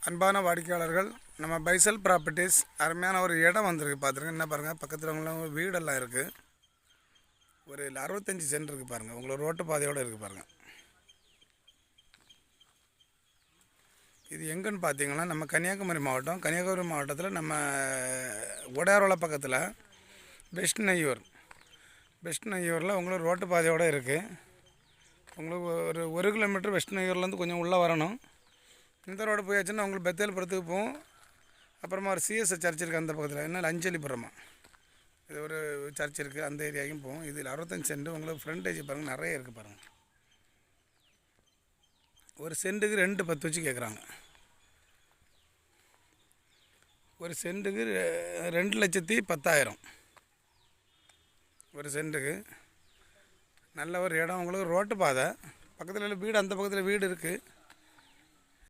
அன்பான வாடிக்கையாளர்கள், நம்ம பைசல் ப்ராப்பர்ட்டிஸ் அருமையான ஒரு இடம் வந்திருக்கு. பார்த்துருங்க. என்ன பாருங்கள், பக்கத்தில் உங்களும் வீடெல்லாம் இருக்குது. ஒரு 65 சென்ட் இருக்குது பாருங்கள். உங்களுக்கு ரோட்டு பாதையோடு இருக்குது பாருங்கள். இது எங்கன்னு பார்த்தீங்கன்னா, நம்ம கன்னியாகுமரி மாவட்டத்தில் நம்ம உடையாரோல பக்கத்தில் பெஸ்ட் நெய்யூரில் உங்களுக்கு ரோட்டு பாதையோடு இருக்குது. உங்களுக்கு ஒரு கிலோமீட்டர் வெஸ்ட் நெய்யூர்லேருந்து கொஞ்சம் உள்ளே வரணும். இந்த ரோடு போயாச்சுன்னா உங்களுக்கு பெத்தேல்புரத்துக்கு போகும். அப்புறமா ஒரு சிஎஸ்ஐ சர்ச் இருக்குது அந்த பக்கத்தில், என்ன அஞ்சலிபுரமா, இது ஒரு சர்ச் இருக்குது, அந்த ஏரியாவுக்கும் போகும். இதில் 65 சென்ட் உங்களுக்கு ஃப்ரண்டேஜ் பாருங்கள், நிறைய இருக்குது பாருங்கள். ஒரு சென்ட்டுக்கு 2.10 வச்சு கேட்குறாங்க. ஒரு சென்ட்டுக்கு 2,10,000 ஒரு சென்ட்டுக்கு. நல்ல ஒரு இடம். உங்களுக்கு ரோட்டு பாதை பக்கத்தில் வீடு, அந்த பக்கத்தில் வீடு இருக்குது.